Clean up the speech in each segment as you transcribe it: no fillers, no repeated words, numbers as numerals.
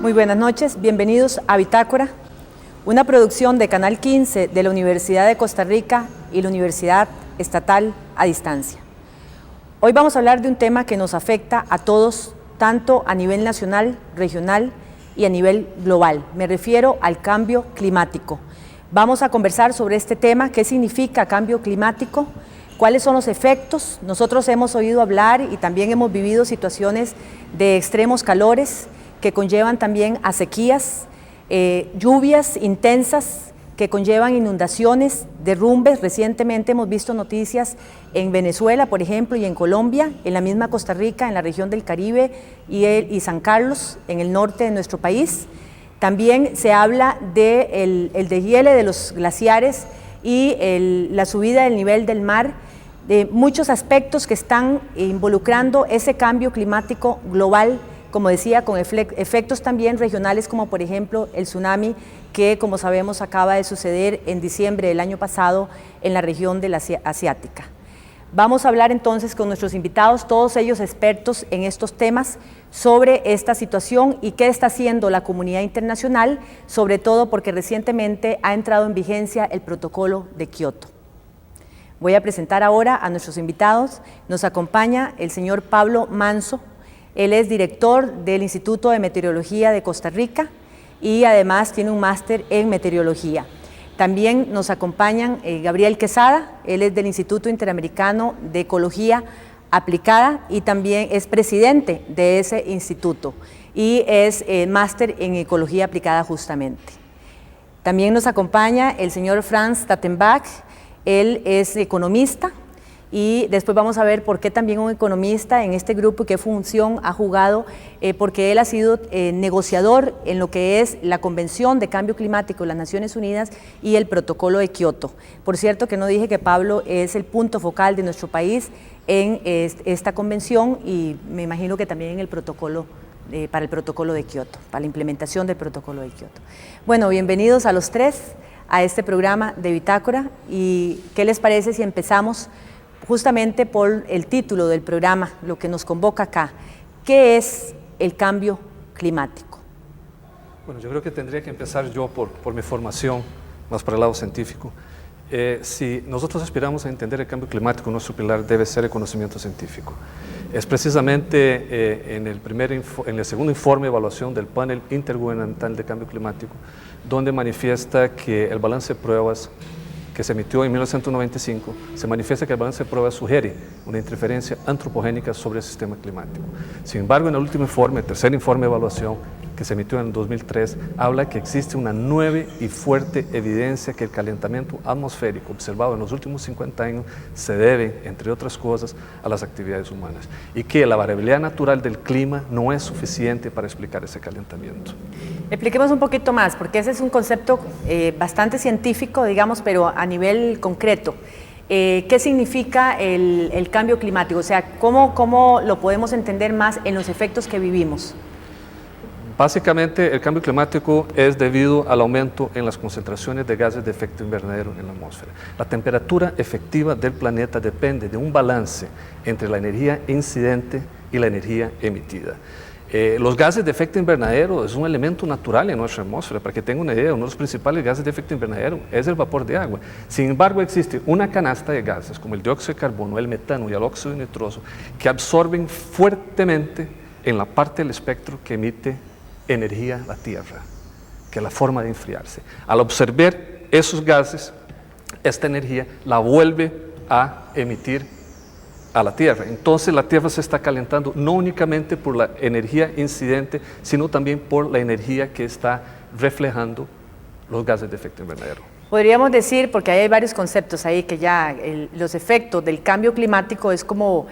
Muy buenas noches, bienvenidos a Bitácora, una producción de Canal 15 de la Universidad de Costa Rica y la Universidad Estatal a Distancia. Hoy vamos a hablar de un tema que nos afecta a todos, tanto a nivel nacional, regional y a nivel global. Me refiero al cambio climático. Vamos a conversar sobre este tema, qué significa cambio climático, cuáles son los efectos. Nosotros hemos oído hablar y también hemos vivido situaciones de extremos calores que conllevan también a sequías, lluvias intensas que conllevan inundaciones, derrumbes. Recientemente hemos visto noticias en Venezuela, por ejemplo, y en Colombia, en la misma Costa Rica, en la región del Caribe y San Carlos, en el norte de nuestro país. También se habla del deshiele de los glaciares y la subida del nivel del mar, de muchos aspectos que están involucrando ese cambio climático global, como decía, con efectos también regionales, como por ejemplo el tsunami que, como sabemos, acaba de suceder en diciembre del año pasado en la región de la asiática. Vamos a hablar entonces con nuestros invitados, todos ellos expertos en estos temas, sobre esta situación y qué está haciendo la comunidad internacional, sobre todo porque recientemente ha entrado en vigencia el protocolo de Kioto. Voy a presentar ahora a nuestros invitados. Nos acompaña el señor Pablo Manso. Él es director del Instituto de Meteorología de Costa Rica y además tiene un máster en meteorología. También nos acompañan Gabriel Quesada. Él es del Instituto Interamericano de Ecología Aplicada y también es presidente de ese instituto y es máster en Ecología Aplicada justamente. También nos acompaña el señor Franz Tattenbach. Él es economista y después vamos a ver por qué también un economista en este grupo y qué función ha jugado, porque él ha sido negociador en lo que es la Convención de Cambio Climático de las Naciones Unidas y el Protocolo de Kioto. Por cierto que no dije que Pablo es el punto focal de nuestro país en esta convención y me imagino que también en el protocolo, para el Protocolo de Kioto, para la implementación del Protocolo de Kioto. Bueno, bienvenidos a los tres a este programa de Bitácora y ¿qué les parece si empezamos justamente por el título del programa, lo que nos convoca acá? ¿Qué es el cambio climático? Bueno, yo creo que tendría que empezar yo por mi formación, más por el lado científico. Si nosotros aspiramos a entender el cambio climático, nuestro pilar debe ser el conocimiento científico. Es precisamente en el segundo informe de evaluación del panel intergubernamental de cambio climático, donde manifiesta que el balance de pruebas que se emitió en 1995, se manifiesta que el balance de pruebas sugiere una interferencia antropogénica sobre el sistema climático. Sin embargo, en el último informe, el tercer informe de evaluación, que se emitió en 2003, habla que existe una nueva y fuerte evidencia que el calentamiento atmosférico observado en los últimos 50 años se debe, entre otras cosas, a las actividades humanas y que la variabilidad natural del clima no es suficiente para explicar ese calentamiento. Expliquemos un poquito más, porque ese es un concepto bastante científico, digamos, pero a nivel concreto. ¿Qué significa el cambio climático? O sea, ¿cómo lo podemos entender más en los efectos que vivimos? Básicamente, el cambio climático es debido al aumento en las concentraciones de gases de efecto invernadero en la atmósfera. La temperatura efectiva del planeta depende de un balance entre la energía incidente y la energía emitida. Los gases de efecto invernadero es un elemento natural en nuestra atmósfera. Para que tengan una idea, uno de los principales gases de efecto invernadero es el vapor de agua. Sin embargo, existe una canasta de gases como el dióxido de carbono, el metano y el óxido nitroso que absorben fuertemente en la parte del espectro que emite energía la Tierra, que es la forma de enfriarse. Al absorber esos gases, esta energía la vuelve a emitir a la Tierra. Entonces la Tierra se está calentando no únicamente por la energía incidente, sino también por la energía que está reflejando los gases de efecto invernadero. Podríamos decir, porque hay varios conceptos ahí, que ya los efectos del cambio climático es como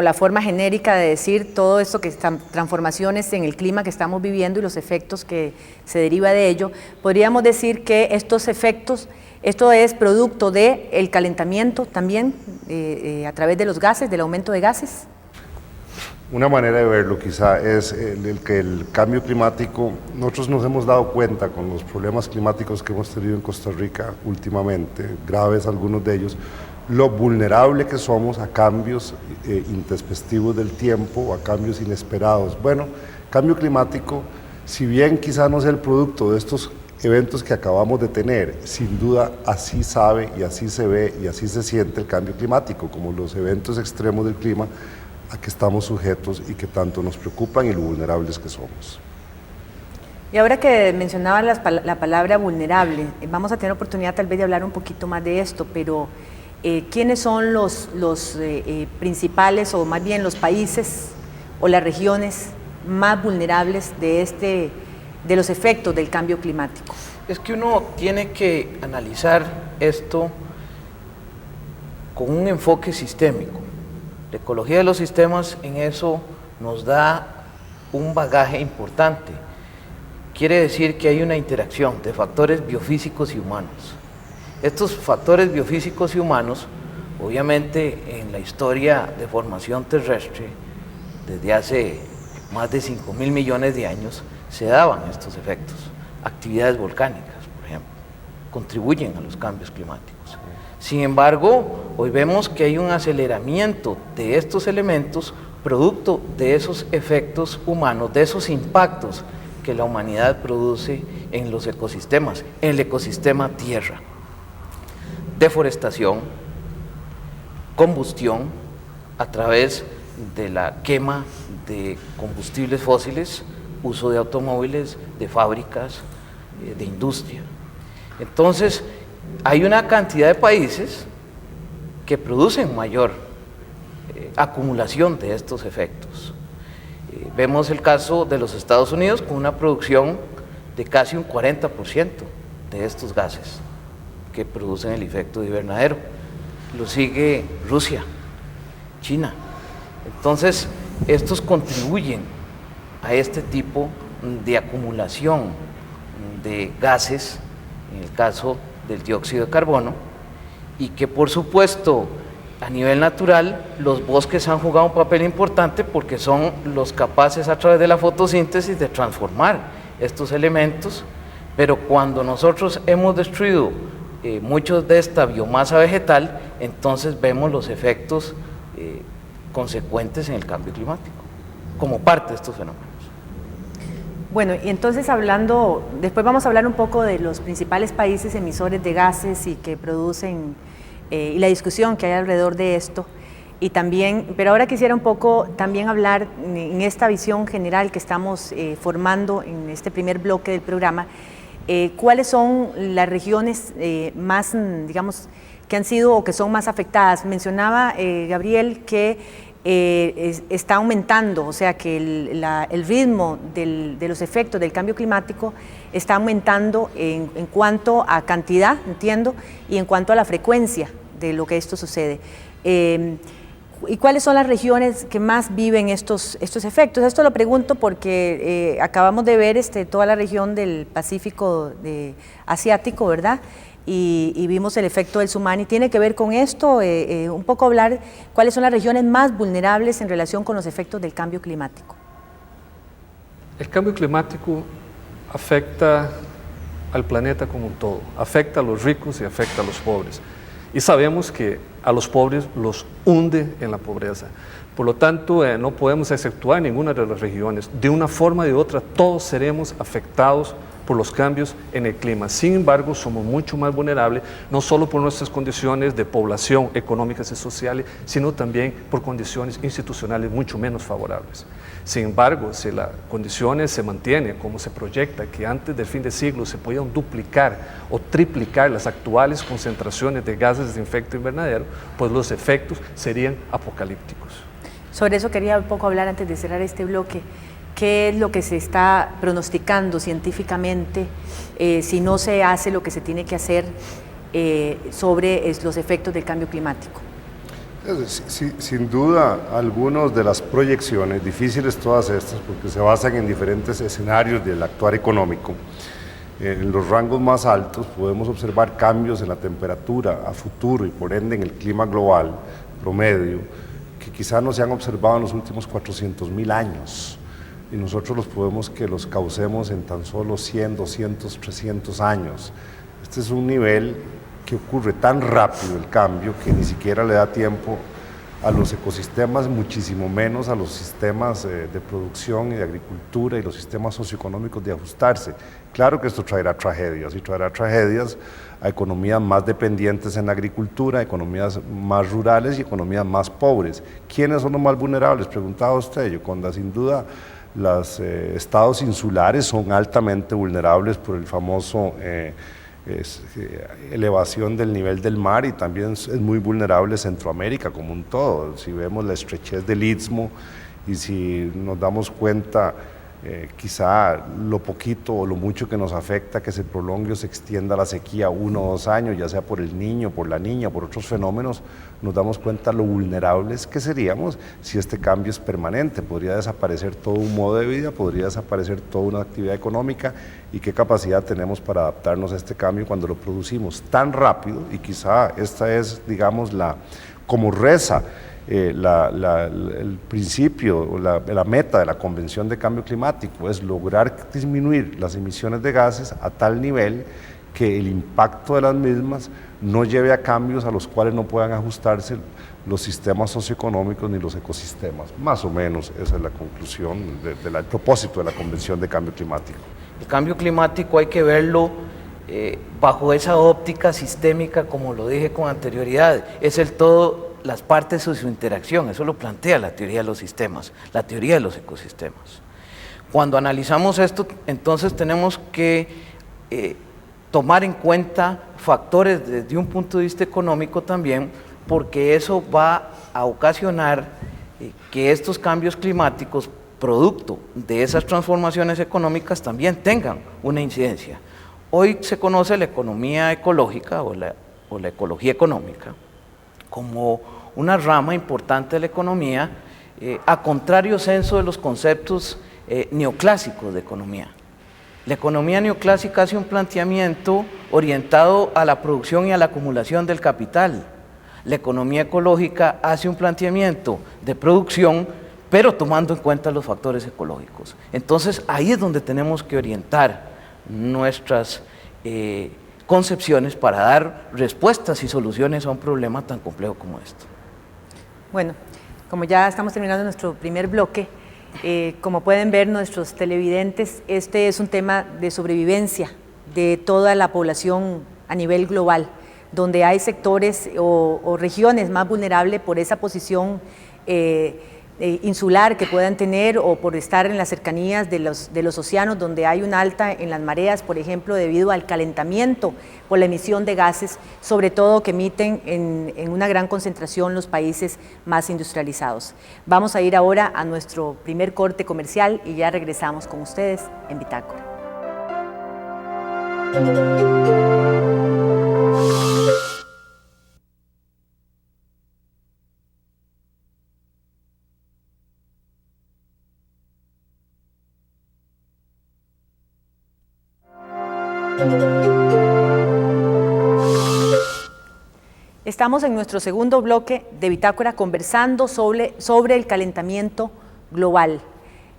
la forma genérica de decir todo esto que están transformaciones en el clima que estamos viviendo y los efectos que se deriva de ello. Podríamos decir que estos efectos, esto es producto del calentamiento también a través de los gases, del aumento de gases. Una manera de verlo quizá es que el cambio climático, nosotros nos hemos dado cuenta con los problemas climáticos que hemos tenido en Costa Rica últimamente, graves algunos de ellos, lo vulnerable que somos a cambios intempestivos del tiempo o a cambios inesperados. Bueno, cambio climático Si bien quizá no sea el producto de estos eventos que acabamos de tener, sin duda así sabe y así se ve y así se siente el cambio climático, como los eventos extremos del clima a que estamos sujetos y que tanto nos preocupan y lo vulnerables que somos. Y ahora que mencionaba la palabra vulnerable, vamos a tener oportunidad tal vez de hablar un poquito más de esto, pero ¿quiénes son los principales o más bien los países o las regiones más vulnerables de los efectos del cambio climático? Es que uno tiene que analizar esto con un enfoque sistémico. La ecología de los sistemas en eso nos da un bagaje importante. Quiere decir que hay una interacción de factores biofísicos y humanos. Estos factores biofísicos y humanos, obviamente en la historia de formación terrestre, desde hace más de 5.000 millones de años, se daban estos efectos. Actividades volcánicas, por ejemplo, contribuyen a los cambios climáticos. Sin embargo, hoy vemos que hay un aceleramiento de estos elementos producto de esos efectos humanos, de esos impactos que la humanidad produce en los ecosistemas, en el ecosistema tierra. Deforestación, combustión a través de la quema de combustibles fósiles, uso de automóviles, de fábricas, de industria. Entonces, hay una cantidad de países que producen mayor acumulación de estos efectos. Vemos el caso de los Estados Unidos con una producción de casi un 40% de estos gases que producen el efecto de invernadero. Lo sigue Rusia, China. Entonces, estos contribuyen a este tipo de acumulación de gases, en el caso del dióxido de carbono, y que por supuesto a nivel natural los bosques han jugado un papel importante porque son los capaces a través de la fotosíntesis de transformar estos elementos, pero cuando nosotros hemos destruido muchos de esta biomasa vegetal, entonces vemos los efectos consecuentes en el cambio climático, como parte de estos fenómenos. Bueno, y entonces después vamos a hablar un poco de los principales países emisores de gases y que producen, y la discusión que hay alrededor de esto, y también, pero ahora quisiera un poco también hablar en esta visión general que estamos formando en este primer bloque del programa, cuáles son las regiones más, digamos, que han sido o que son más afectadas. Mencionaba Gabriel que está aumentando, o sea que el ritmo de los efectos del cambio climático está aumentando en cuanto a cantidad, entiendo, y en cuanto a la frecuencia de lo que esto sucede. ¿Y cuáles son las regiones que más viven estos efectos? Esto lo pregunto porque acabamos de ver toda la región del Pacífico asiático, ¿verdad? Y vimos el efecto del tsunami. Tiene que ver con esto, un poco hablar cuáles son las regiones más vulnerables en relación con los efectos del cambio climático. El cambio climático afecta al planeta como un todo, afecta a los ricos y afecta a los pobres. Y sabemos que a los pobres los hunde en la pobreza. Por lo tanto, no podemos exceptuar ninguna de las regiones. De una forma o de otra, todos seremos afectados por los cambios en el clima. Sin embargo, somos mucho más vulnerables, no solo por nuestras condiciones de población económicas y sociales, sino también por condiciones institucionales mucho menos favorables. Sin embargo, si las condiciones se mantienen como se proyecta, que antes del fin de siglo se podían duplicar o triplicar las actuales concentraciones de gases de efecto invernadero, pues los efectos serían apocalípticos. Sobre eso quería un poco hablar antes de cerrar este bloque. ¿Qué es lo que se está pronosticando científicamente si no se hace lo que se tiene que hacer sobre los efectos del cambio climático? Sin duda, algunas de las proyecciones, difíciles todas estas, porque se basan en diferentes escenarios del actuar económico, en los rangos más altos podemos observar cambios en la temperatura a futuro y por ende en el clima global promedio, que quizá no se han observado en los últimos 400.000 años. Y nosotros los causemos en tan solo 100, 200, 300 años. Este es un nivel que ocurre tan rápido el cambio que ni siquiera le da tiempo a los ecosistemas, muchísimo menos a los sistemas de producción y de agricultura y los sistemas socioeconómicos de ajustarse. Claro que esto traerá tragedias y traerá tragedias a economías más dependientes en la agricultura, economías más rurales y economías más pobres. ¿Quiénes son los más vulnerables? Preguntaba usted, Yoconda. Sin duda, los estados insulares son altamente vulnerables por el famoso elevación del nivel del mar, y también es muy vulnerable Centroamérica como un todo. Si vemos la estrechez del Istmo y si nos damos cuenta quizá lo poquito o lo mucho que nos afecta que se prolongue o se extienda la sequía 1 o 2 años, ya sea por el Niño, por la Niña, por otros fenómenos, nos damos cuenta lo vulnerables que seríamos si este cambio es permanente. Podría desaparecer todo un modo de vida, podría desaparecer toda una actividad económica, y qué capacidad tenemos para adaptarnos a este cambio cuando lo producimos tan rápido. Y quizá esta es, digamos, como reza el principio o la meta de la Convención de Cambio Climático, es lograr disminuir las emisiones de gases a tal nivel que el impacto de las mismas no lleve a cambios a los cuales no puedan ajustarse los sistemas socioeconómicos ni los ecosistemas. Más o menos esa es la conclusión del propósito de la Convención de Cambio Climático. El cambio climático hay que verlo bajo esa óptica sistémica, como lo dije con anterioridad, es el todo, las partes de su interacción. Eso lo plantea la teoría de los sistemas, la teoría de los ecosistemas. Cuando analizamos esto, entonces tenemos que tomar en cuenta factores desde un punto de vista económico también, porque eso va a ocasionar que estos cambios climáticos, producto de esas transformaciones económicas, también tengan una incidencia. Hoy se conoce la economía ecológica o la ecología económica como una rama importante de la economía, a contrario senso de los conceptos neoclásicos de economía. La economía neoclásica hace un planteamiento orientado a la producción y a la acumulación del capital. La economía ecológica hace un planteamiento de producción, pero tomando en cuenta los factores ecológicos. Entonces, ahí es donde tenemos que orientar nuestras concepciones para dar respuestas y soluciones a un problema tan complejo como esto. Bueno, como ya estamos terminando nuestro primer bloque, como pueden ver nuestros televidentes, este es un tema de sobrevivencia de toda la población a nivel global, donde hay sectores o regiones más vulnerables por esa posición insular que puedan tener, o por estar en las cercanías de los océanos, donde hay un alta en las mareas, por ejemplo, debido al calentamiento por la emisión de gases, sobre todo que emiten en una gran concentración los países más industrializados. Vamos a ir ahora a nuestro primer corte comercial y ya regresamos con ustedes en Bitácora. Estamos en nuestro segundo bloque de Bitácora conversando sobre el calentamiento global,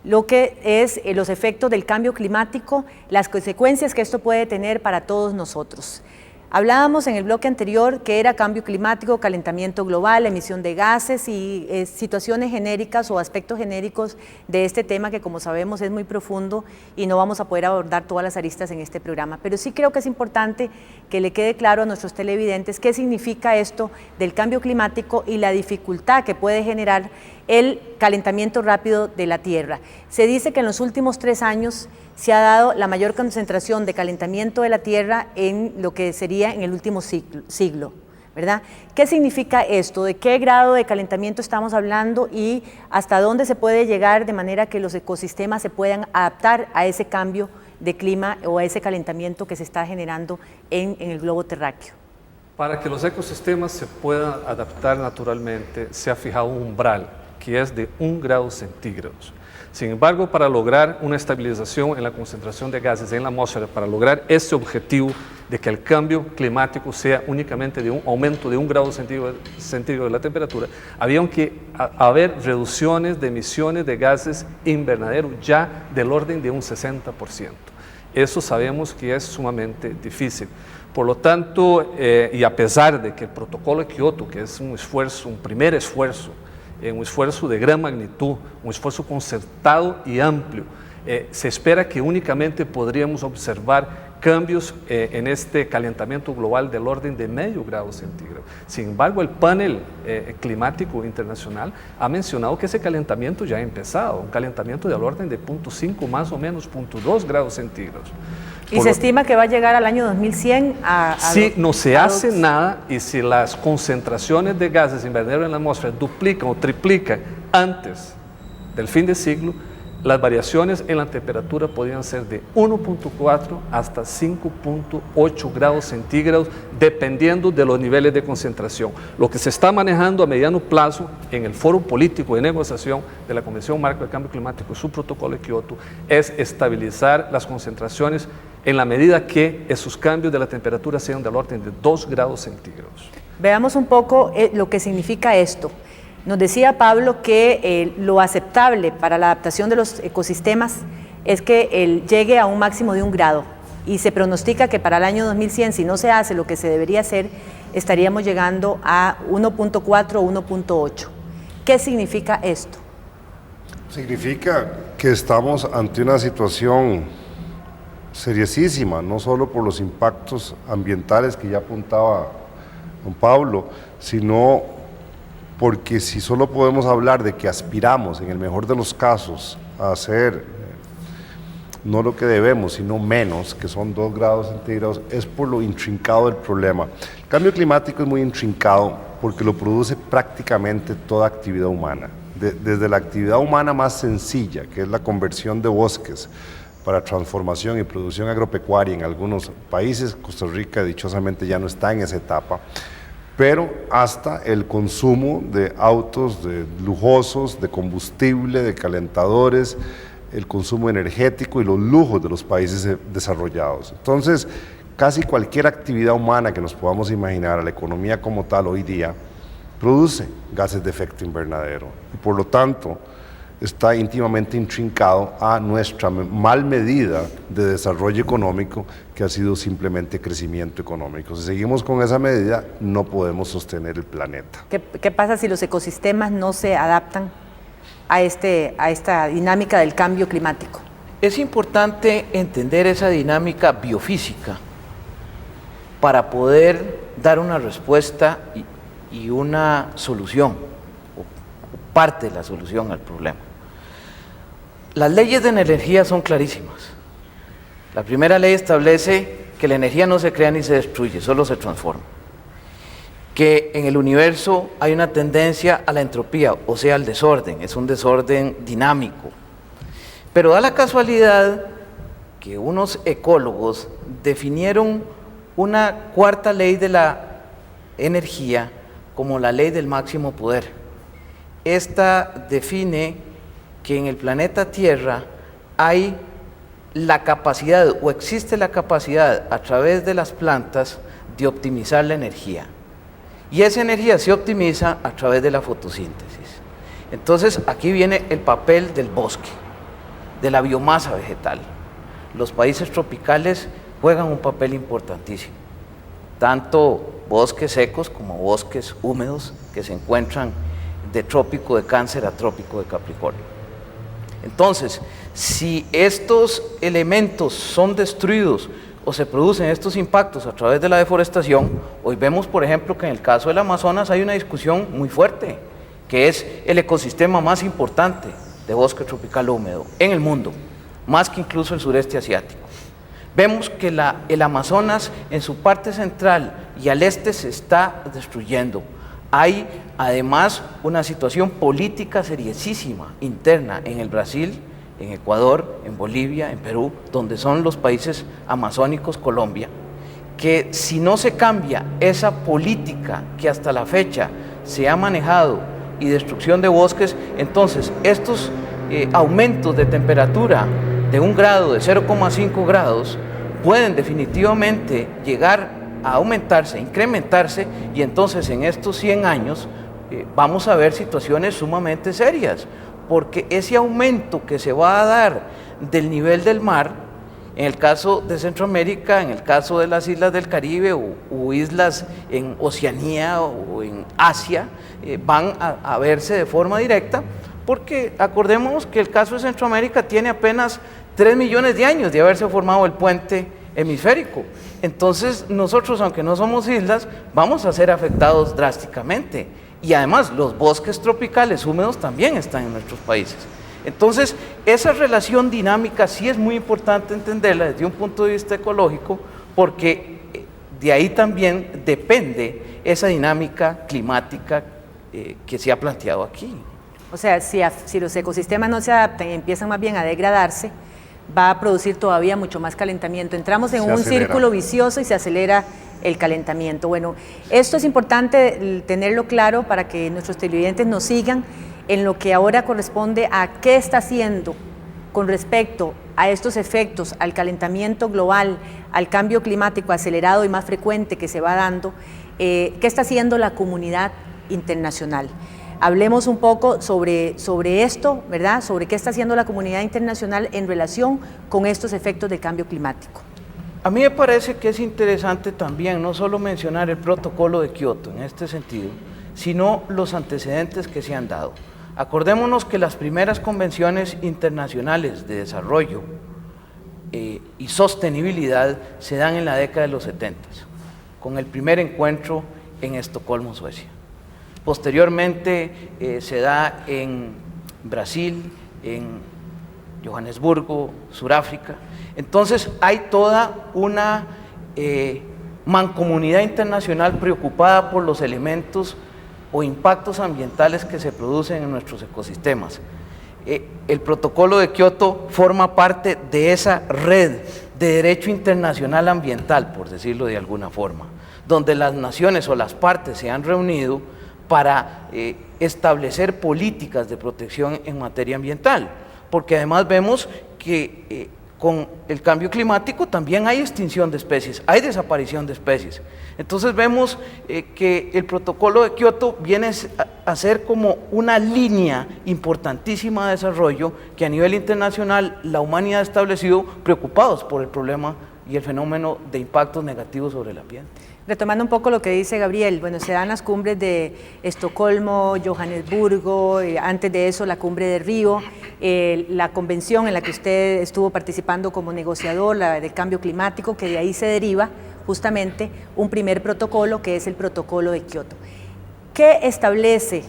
lo que es los efectos del cambio climático, las consecuencias que esto puede tener para todos nosotros. Hablábamos en el bloque anterior que era cambio climático, calentamiento global, emisión de gases y situaciones genéricas o aspectos genéricos de este tema que, como sabemos, es muy profundo y no vamos a poder abordar todas las aristas en este programa. Pero sí creo que es importante que le quede claro a nuestros televidentes qué significa esto del cambio climático y la dificultad que puede generar el calentamiento rápido de la Tierra. Se dice que en los últimos 3 años se ha dado la mayor concentración de calentamiento de la Tierra en lo que sería en el último siglo, ¿verdad? ¿Qué significa esto? ¿De qué grado de calentamiento estamos hablando y hasta dónde se puede llegar de manera que los ecosistemas se puedan adaptar a ese cambio de clima o a ese calentamiento que se está generando en el globo terráqueo? Para que los ecosistemas se puedan adaptar naturalmente, se ha fijado un umbral que es de 1 grado centígrados. Sin embargo, para lograr una estabilización en la concentración de gases en la atmósfera, para lograr ese objetivo de que el cambio climático sea únicamente de un aumento de 1 grado centígrado de la temperatura, había que haber reducciones de emisiones de gases invernadero ya del orden de un 60%. Eso sabemos que es sumamente difícil. Por lo tanto, y a pesar de que el protocolo de Kioto, que es un esfuerzo, un primer esfuerzo, un esfuerzo de gran magnitud, un esfuerzo concertado y amplio, se espera que únicamente podríamos observar cambios en este calentamiento global del orden de medio grado centígrado. Sin embargo, el panel climático internacional ha mencionado que ese calentamiento ya ha empezado, un calentamiento del orden de 0.5 más o menos 0.2 grados centígrados. ¿Y se estima que va a llegar al año 2100 si no se hace nada y si las concentraciones de gases invernaderos en la atmósfera duplican o triplican antes del fin de siglo, las variaciones en la temperatura podrían ser de 1.4 hasta 5.8 grados centígrados, dependiendo de los niveles de concentración. Lo que se está manejando a mediano plazo en el foro político de negociación de la Convención Marco del Cambio Climático y su protocolo de Kioto es estabilizar las concentraciones en la medida que esos cambios de la temperatura sean del orden de 2 grados centígrados. Veamos un poco lo que significa esto. Nos decía Pablo que lo aceptable para la adaptación de los ecosistemas es que llegue a un máximo de 1 grado y se pronostica que para el año 2100, si no se hace lo que se debería hacer, estaríamos llegando a 1.4 o 1.8. ¿Qué significa esto? Significa que estamos ante una situación seriosísima, no solo por los impactos ambientales que ya apuntaba don Pablo, sino porque si solo podemos hablar de que aspiramos, en el mejor de los casos, a hacer no lo que debemos, sino menos, que son 2 grados centígrados, es por lo intrincado del problema. El cambio climático es muy intrincado porque lo produce prácticamente toda actividad humana, desde la actividad humana más sencilla, que es la conversión de bosques para transformación y producción agropecuaria en algunos países. Costa Rica dichosamente ya no está en esa etapa, pero hasta el consumo de autos lujosos, de combustible, de calentadores, el consumo energético y los lujos de los países desarrollados. Entonces, casi cualquier actividad humana que nos podamos imaginar, a la economía como tal hoy día, produce gases de efecto invernadero y por lo tanto está íntimamente intrincado a nuestra mal medida de desarrollo económico, que ha sido simplemente crecimiento económico. Si seguimos con esa medida, no podemos sostener el planeta. ¿Qué pasa si los ecosistemas no se adaptan a esta dinámica del cambio climático? Es importante entender esa dinámica biofísica para poder dar una respuesta y una solución, o parte de la solución al problema. Las leyes de la energía son clarísimas. La primera ley establece que la energía no se crea ni se destruye, solo se transforma. Que en el universo hay una tendencia a la entropía, o sea, al desorden, es un desorden dinámico. Pero da la casualidad que unos ecólogos definieron una cuarta ley de la energía como la ley del máximo poder. Esta define que en el planeta Tierra hay la capacidad o existe la capacidad a través de las plantas de optimizar la energía. Y esa energía se optimiza a través de la fotosíntesis. Entonces aquí viene el papel del bosque, de la biomasa vegetal. Los países tropicales juegan un papel importantísimo, tanto bosques secos como bosques húmedos que se encuentran de trópico de Cáncer a trópico de Capricornio. Entonces, si estos elementos son destruidos o se producen estos impactos a través de la deforestación, hoy vemos, por ejemplo, que en el caso del Amazonas hay una discusión muy fuerte, que es el ecosistema más importante de bosque tropical húmedo en el mundo, más que incluso el sureste asiático. Vemos que el Amazonas en su parte central y al este se está destruyendo. Hay además una situación política seriosísima interna en el Brasil, en Ecuador, en Bolivia, en Perú, donde son los países amazónicos, Colombia, que si no se cambia esa política que hasta la fecha se ha manejado y destrucción de bosques, entonces estos aumentos de temperatura de 1 grado, de 0,5 grados, pueden definitivamente llegar a aumentarse, incrementarse, y entonces en estos 100 años vamos a ver situaciones sumamente serias, porque ese aumento que se va a dar del nivel del mar En el caso de Centroamérica, en el caso de las islas del Caribe o islas en Oceanía o en Asia, van a verse de forma directa, porque acordémonos que el caso de Centroamérica tiene apenas 3 millones de años de haberse formado el puente hemisférico. Entonces nosotros, aunque no somos islas, vamos a ser afectados drásticamente. Y además los bosques tropicales húmedos también están en nuestros países. Entonces esa relación dinámica sí es muy importante entenderla desde un punto de vista ecológico, porque de ahí también depende esa dinámica climática que se ha planteado aquí. O sea, si los ecosistemas no se adaptan y empiezan más bien a degradarse, va a producir todavía mucho más calentamiento. Entramos en un círculo vicioso y se acelera el calentamiento. Bueno, esto es importante tenerlo claro para que nuestros televidentes nos sigan en lo que ahora corresponde a qué está haciendo con respecto a estos efectos, al calentamiento global, al cambio climático acelerado y más frecuente que se va dando, qué está haciendo la comunidad internacional. Hablemos un poco sobre esto, ¿verdad? Sobre qué está haciendo la comunidad internacional en relación con estos efectos del cambio climático. A mí me parece que es interesante también no solo mencionar el protocolo de Kioto en este sentido, sino los antecedentes que se han dado. Acordémonos que las primeras convenciones internacionales de desarrollo y sostenibilidad se dan en la década de los 70, con el primer encuentro en Estocolmo, Suecia. Posteriormente se da en Brasil, en Johannesburgo, Sudáfrica. Entonces hay toda una mancomunidad internacional preocupada por los elementos o impactos ambientales que se producen en nuestros ecosistemas. El protocolo de Kioto forma parte de esa red de derecho internacional ambiental, por decirlo de alguna forma, donde las naciones o las partes se han reunido para establecer políticas de protección en materia ambiental, porque además vemos que con el cambio climático también hay extinción de especies, hay desaparición de especies. Entonces vemos que el protocolo de Kioto viene a ser como una línea importantísima de desarrollo que a nivel internacional la humanidad ha establecido, preocupados por el problema y el fenómeno de impactos negativos sobre el ambiente. Retomando un poco lo que dice Gabriel, bueno, se dan las cumbres de Estocolmo, Johannesburgo, antes de eso la cumbre de Río, la convención en la que usted estuvo participando como negociador, la del cambio climático, que de ahí se deriva justamente un primer protocolo que es el protocolo de Kioto. ¿Qué establece?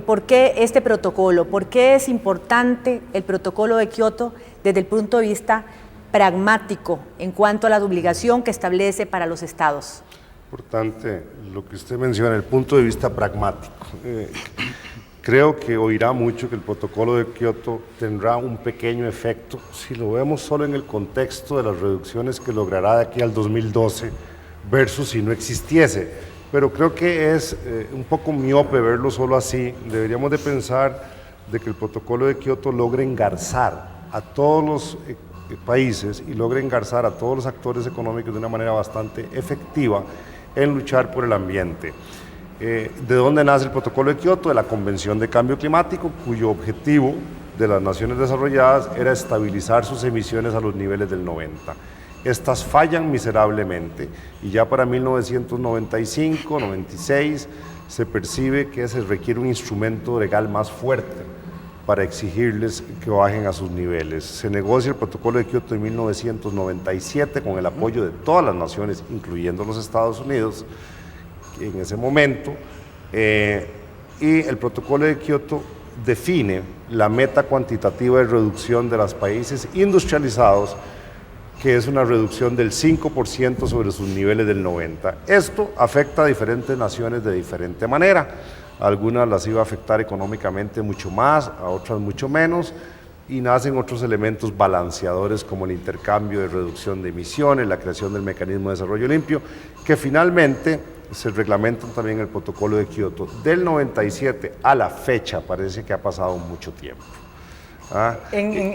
¿Por qué este protocolo? ¿Por qué es importante el protocolo de Kioto desde el punto de vista pragmático en cuanto a la obligación que establece para los estados? Importante lo que usted menciona, el punto de vista pragmático. Creo que oirá mucho que el protocolo de Kioto tendrá un pequeño efecto si lo vemos solo en el contexto de las reducciones que logrará de aquí al 2012 versus si no existiese. Pero creo que es un poco miope verlo solo así. Deberíamos de pensar de que el protocolo de Kioto logre engarzar a todos los países y logre engarzar a todos los actores económicos de una manera bastante efectiva en luchar por el ambiente. ¿De dónde nace el protocolo de Kioto? De la Convención de Cambio Climático, cuyo objetivo de las naciones desarrolladas era estabilizar sus emisiones a los niveles del 90. Estas fallan miserablemente y ya para 1995, 96 se percibe que se requiere un instrumento legal más fuerte para exigirles que bajen a sus niveles. Se negocia el protocolo de Kioto en 1997 con el apoyo de todas las naciones, incluyendo los Estados Unidos, en ese momento, y el protocolo de Kioto define la meta cuantitativa de reducción de los países industrializados, que es una reducción del 5% sobre sus niveles del 90. Esto afecta a diferentes naciones de diferente manera. A algunas las iba a afectar económicamente mucho más, a otras mucho menos, y nacen otros elementos balanceadores como el intercambio de reducción de emisiones, la creación del mecanismo de desarrollo limpio, que finalmente se reglamentan también en el protocolo de Kioto. Del 97 a la fecha parece que ha pasado mucho tiempo.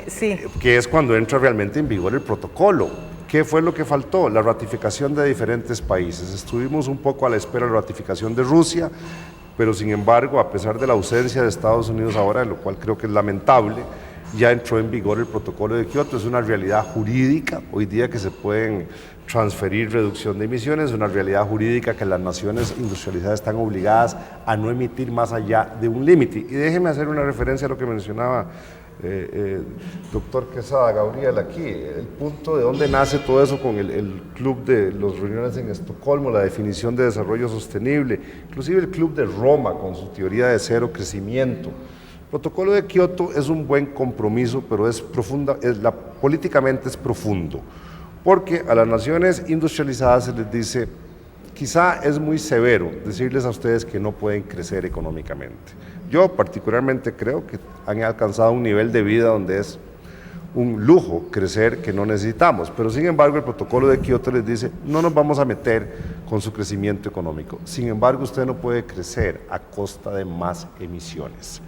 Sí. Que es cuando entra realmente en vigor el protocolo. ¿Qué fue lo que faltó? La ratificación de diferentes países. Estuvimos un poco a la espera de la ratificación de Rusia, pero sin embargo, a pesar de la ausencia de Estados Unidos ahora, lo cual creo que es lamentable, ya entró en vigor el protocolo de Kioto. Es una realidad jurídica hoy día que se pueden transferir reducción de emisiones, una realidad jurídica que las naciones industrializadas están obligadas a no emitir más allá de un límite. Y déjeme hacer una referencia a lo que mencionaba doctor Quesada, Gabriel, aquí, el punto de dónde nace todo eso con el club de las reuniones en Estocolmo, la definición de desarrollo sostenible, inclusive el club de Roma con su teoría de cero crecimiento. El protocolo de Kioto es un buen compromiso, pero es políticamente es profundo, porque a las naciones industrializadas se les dice, quizá es muy severo decirles a ustedes que no pueden crecer económicamente. Yo particularmente creo que han alcanzado un nivel de vida donde es un lujo crecer que no necesitamos, pero sin embargo el protocolo de Kioto les dice, no nos vamos a meter con su crecimiento económico, sin embargo usted no puede crecer a costa de más emisiones.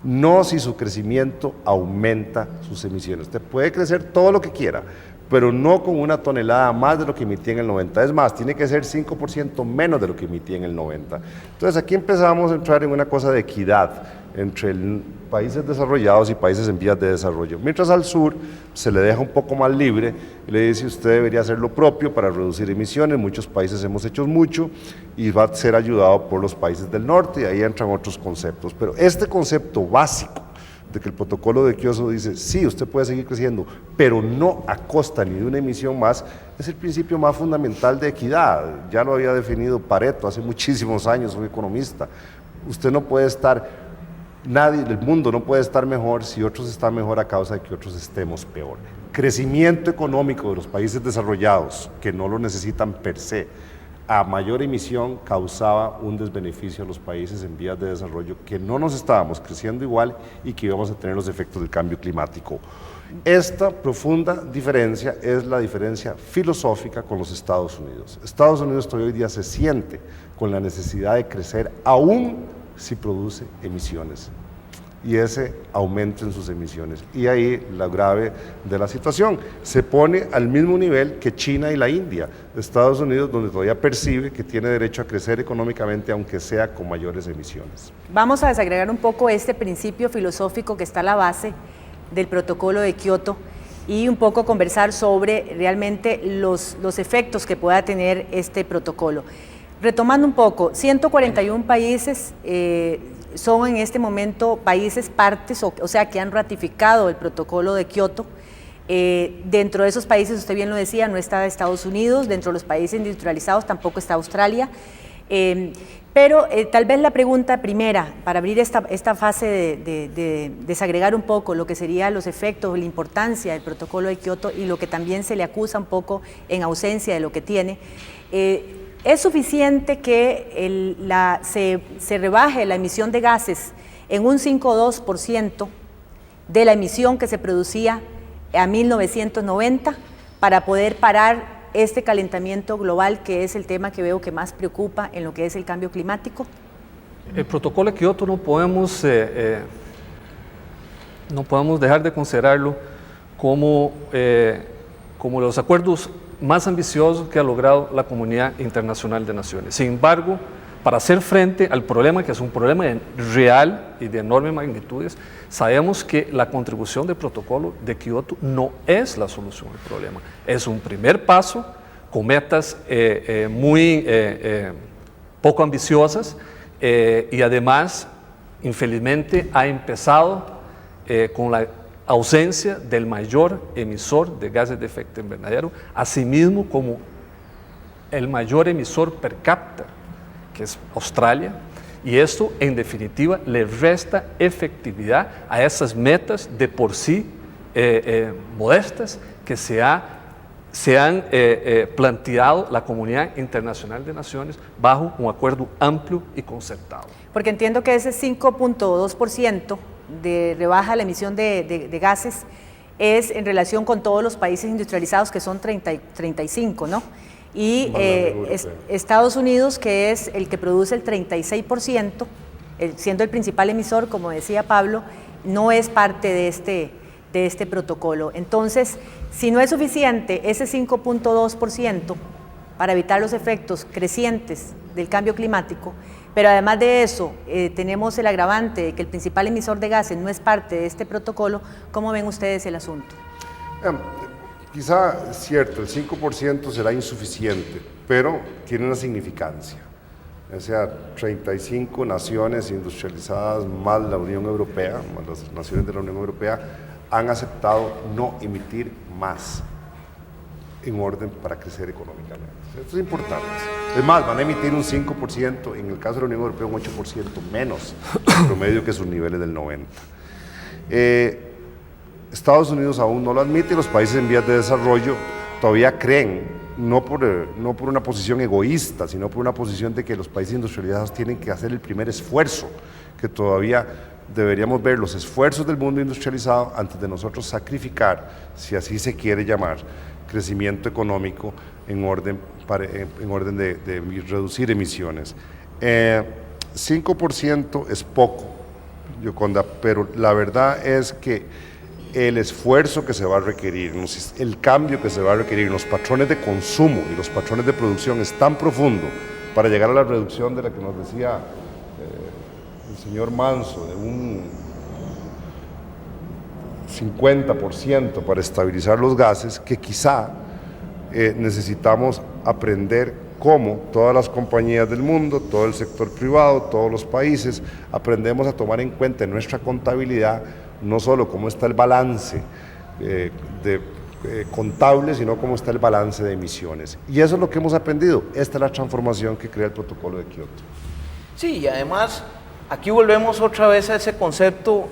No si su crecimiento aumenta sus emisiones. Usted puede crecer todo lo que quiera, pero no con una tonelada más de lo que emitía en el 90. Es más, tiene que ser 5% menos de lo que emitía en el 90. Entonces aquí empezamos a entrar en una cosa de equidad entre países desarrollados y países en vías de desarrollo. Mientras al sur se le deja un poco más libre y le dice usted debería hacer lo propio para reducir emisiones, muchos países hemos hecho mucho y va a ser ayudado por los países del norte y ahí entran otros conceptos. Pero este concepto básico de que el protocolo de Kioto dice, sí, usted puede seguir creciendo, pero no a costa ni de una emisión más, es el principio más fundamental de equidad. Ya lo había definido Pareto hace muchísimos años, un economista. Usted no puede estar, nadie del mundo no puede estar mejor si otros están mejor a causa de que otros estemos peor. Crecimiento económico de los países desarrollados, que no lo necesitan per se, a mayor emisión causaba un desbeneficio a los países en vías de desarrollo que no nos estábamos creciendo igual y que íbamos a tener los efectos del cambio climático. Esta profunda diferencia es la diferencia filosófica con los Estados Unidos. Estados Unidos todavía hoy día se siente con la necesidad de crecer aún si produce emisiones y ese aumento en sus emisiones. Y ahí la grave de la situación. Se pone al mismo nivel que China y la India, Estados Unidos, donde todavía percibe que tiene derecho a crecer económicamente, aunque sea con mayores emisiones. Vamos a desagregar un poco este principio filosófico que está a la base del protocolo de Kioto y un poco conversar sobre realmente los efectos que pueda tener este protocolo. Retomando un poco, 141 países son en este momento países partes, o sea, que han ratificado el protocolo de Kioto. Dentro de esos países, usted bien lo decía, no está Estados Unidos, dentro de los países industrializados tampoco está Australia. Pero tal vez la pregunta primera, para abrir esta fase de desagregar un poco lo que serían los efectos, la importancia del protocolo de Kioto y lo que también se le acusa un poco en ausencia de lo que tiene, ¿es suficiente que se rebaje la emisión de gases en un 5,2% de la emisión que se producía a 1990 para poder parar este calentamiento global, que es el tema que veo que más preocupa en lo que es el cambio climático? El protocolo de Kioto no podemos dejar de considerarlo como los acuerdos más ambiciosos que ha logrado la comunidad internacional de naciones. Sin embargo, para hacer frente al problema, que es un problema real y de enormes magnitudes, sabemos que la contribución del protocolo de Kioto no es la solución al problema. Es un primer paso con metas muy poco ambiciosas y además, infelizmente, ha empezado con la ausencia del mayor emisor de gases de efecto invernadero, asimismo como el mayor emisor per cápita, que es Australia, y esto en definitiva le resta efectividad a esas metas de por sí modestas que se han planteado la comunidad internacional de naciones bajo un acuerdo amplio y concertado. Porque entiendo que ese 5,2% de rebaja la emisión de gases es en relación con todos los países industrializados, que son 35, ¿no? Y Estados Unidos, que es el que produce el 36%, siendo el principal emisor, como decía Pablo, no es parte de este protocolo. Entonces, si no es suficiente ese 5,2% para evitar los efectos crecientes del cambio climático, pero además de eso tenemos el agravante de que el principal emisor de gases no es parte de este protocolo, ¿cómo ven ustedes el asunto? Quizá es cierto, el 5% será insuficiente, pero tiene una significancia. O sea, 35 naciones industrializadas más la Unión Europea, más las naciones de la Unión Europea, han aceptado no emitir más en orden para crecer económicamente. Esto es importante. Es más, van a emitir un 5%, en el caso de la Unión Europea un 8% menos en promedio que sus niveles del 90%. Estados Unidos aún no lo admite y los países en vías de desarrollo todavía creen, no por una posición egoísta, sino por una posición de que los países industrializados tienen que hacer el primer esfuerzo, que todavía deberíamos ver los esfuerzos del mundo industrializado antes de nosotros sacrificar, si así se quiere llamar, crecimiento económico en orden de reducir emisiones. 5% es poco, Yoconda, pero la verdad es que el esfuerzo que se va a requerir, el cambio que se va a requerir, los patrones de consumo y los patrones de producción es tan profundo para llegar a la reducción de la que nos decía el señor Manso, de un 50% para estabilizar los gases, que quizá necesitamos aprender cómo todas las compañías del mundo, todo el sector privado, todos los países, aprendemos a tomar en cuenta en nuestra contabilidad no solo cómo está el balance contable, sino cómo está el balance de emisiones. Y eso es lo que hemos aprendido. Esta es la transformación que crea el protocolo de Kioto. Sí, y además aquí volvemos otra vez a ese concepto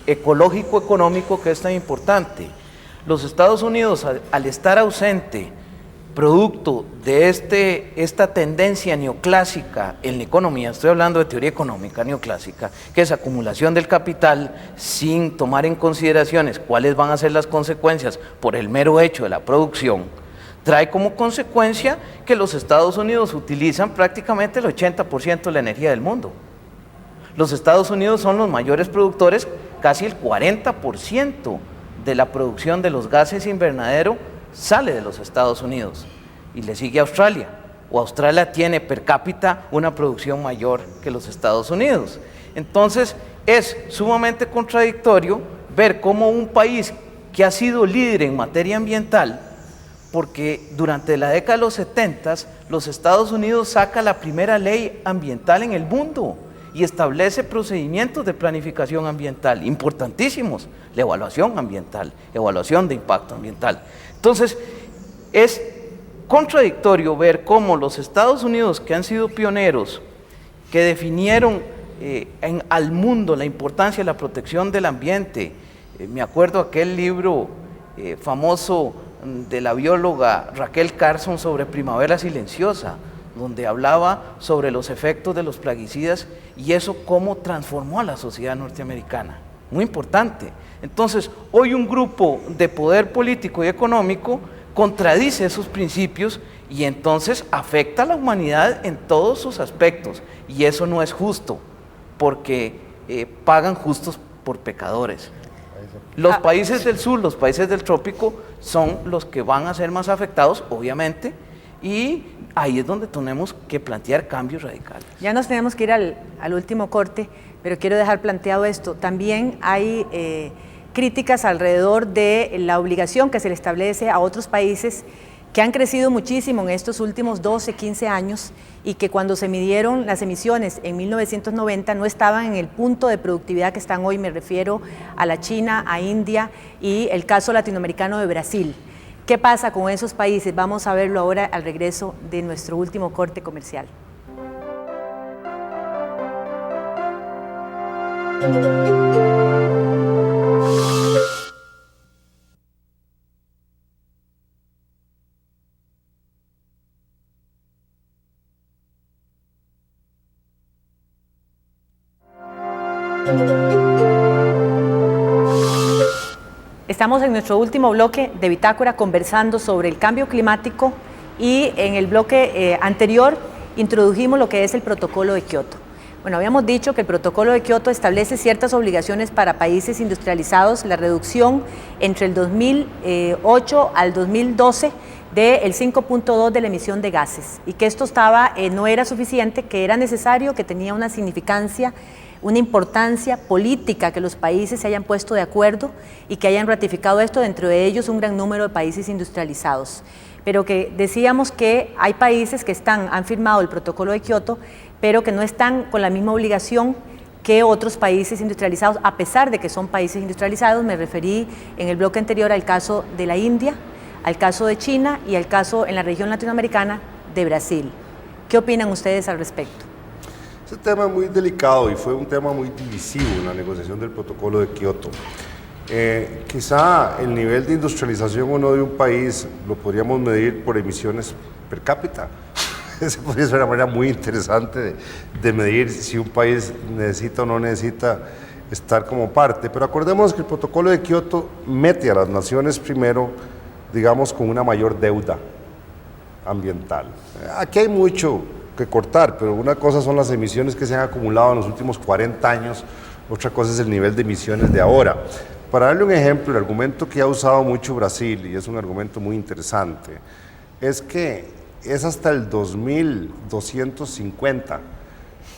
ecológico-económico que es tan importante. Los Estados Unidos, al estar ausente, producto de esta tendencia neoclásica en la economía, estoy hablando de teoría económica neoclásica, que es acumulación del capital sin tomar en consideraciones cuáles van a ser las consecuencias por el mero hecho de la producción, trae como consecuencia que los Estados Unidos utilizan prácticamente el 80% de la energía del mundo. Los Estados Unidos son los mayores productores, casi el 40% de la producción de los gases invernadero sale de los Estados Unidos, y le sigue Australia, o Australia tiene per cápita una producción mayor que los Estados Unidos. Entonces es sumamente contradictorio ver cómo un país que ha sido líder en materia ambiental, porque durante la década de los 70 los Estados Unidos saca la primera ley ambiental en el mundo y establece procedimientos de planificación ambiental importantísimos, la evaluación ambiental, evaluación de impacto ambiental. Entonces, es contradictorio ver cómo los Estados Unidos, que han sido pioneros, que definieron al mundo la importancia de la protección del ambiente, me acuerdo aquel libro famoso de la bióloga Raquel Carson sobre Primavera Silenciosa, donde hablaba sobre los efectos de los plaguicidas y eso cómo transformó a la sociedad norteamericana. Muy importante. Entonces, hoy un grupo de poder político y económico contradice esos principios y entonces afecta a la humanidad en todos sus aspectos. Y eso no es justo, porque pagan justos por pecadores. Los países del sur, los países del trópico, son los que van a ser más afectados, obviamente, y ahí es donde tenemos que plantear cambios radicales. Ya nos tenemos que ir al último corte, pero quiero dejar planteado esto. También hay críticas alrededor de la obligación que se le establece a otros países que han crecido muchísimo en estos últimos 12, 15 años y que cuando se midieron las emisiones en 1990 no estaban en el punto de productividad que están hoy. Me refiero a la China, a India y el caso latinoamericano de Brasil. ¿Qué pasa con esos países? Vamos a verlo ahora al regreso de nuestro último corte comercial. Estamos en nuestro último bloque de Bitácora conversando sobre el cambio climático y en el bloque anterior introdujimos lo que es el protocolo de Kioto. Bueno, habíamos dicho que el protocolo de Kioto establece ciertas obligaciones para países industrializados, la reducción entre el 2008 al 2012 del 5.2 de la emisión de gases y que esto no era suficiente, que era necesario, que tenía una significancia una importancia política que los países se hayan puesto de acuerdo y que hayan ratificado esto, dentro de ellos un gran número de países industrializados. Pero que decíamos que hay países que han firmado el protocolo de Kioto, pero que no están con la misma obligación que otros países industrializados, a pesar de que son países industrializados. Me referí en el bloque anterior al caso de la India, al caso de China y al caso en la región latinoamericana de Brasil. ¿Qué opinan ustedes al respecto? Ese tema es muy delicado y fue un tema muy divisivo en la negociación del protocolo de Kioto. Quizá el nivel de industrialización o no de un país lo podríamos medir por emisiones per cápita. Esa podría ser una manera muy interesante de medir si un país necesita o no necesita estar como parte. Pero acordemos que el protocolo de Kioto mete a las naciones primero, digamos, con una mayor deuda ambiental. Aquí hay mucho que cortar, pero una cosa son las emisiones que se han acumulado en los últimos 40 años, otra cosa es el nivel de emisiones de ahora. Para darle un ejemplo, el argumento que ha usado mucho Brasil, y es un argumento muy interesante, es que es hasta el 2250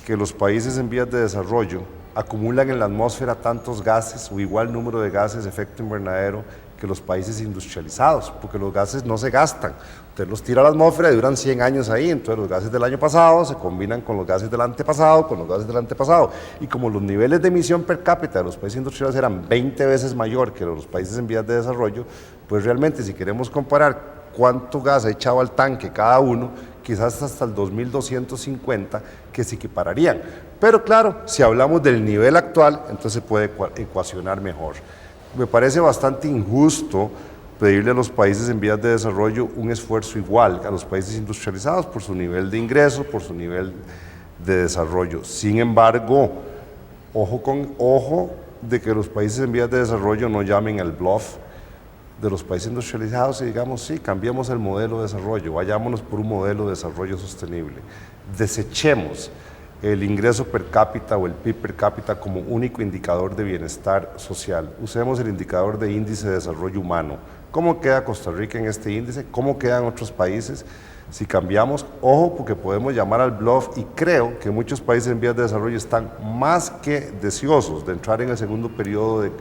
que los países en vías de desarrollo acumulan en la atmósfera tantos gases o igual número de gases de efecto invernadero que los países industrializados, porque los gases no se gastan. Usted los tira a la atmósfera y duran 100 años ahí, entonces los gases del año pasado se combinan con los gases del antepasado, con los gases del antepasado. Y como los niveles de emisión per cápita de los países industrializados eran 20 veces mayor que los países en vías de desarrollo, pues realmente si queremos comparar cuánto gas ha echado al tanque cada uno, quizás hasta el 2250 que se equipararían. Pero claro, si hablamos del nivel actual, entonces se puede ecuacionar mejor. Me parece bastante injusto pedirle a los países en vías de desarrollo un esfuerzo igual a los países industrializados por su nivel de ingreso, por su nivel de desarrollo. Sin embargo, ojo de que los países en vías de desarrollo no llamen al bluff de los países industrializados y digamos, sí, cambiemos el modelo de desarrollo, vayámonos por un modelo de desarrollo sostenible. Desechemos el ingreso per cápita o el PIB per cápita como único indicador de bienestar social. Usemos el indicador de índice de desarrollo humano. ¿Cómo queda Costa Rica en este índice? ¿Cómo quedan otros países? Si cambiamos, ojo, porque podemos llamar al bluff, y creo que muchos países en vías de desarrollo están más que deseosos de entrar en el segundo periodo de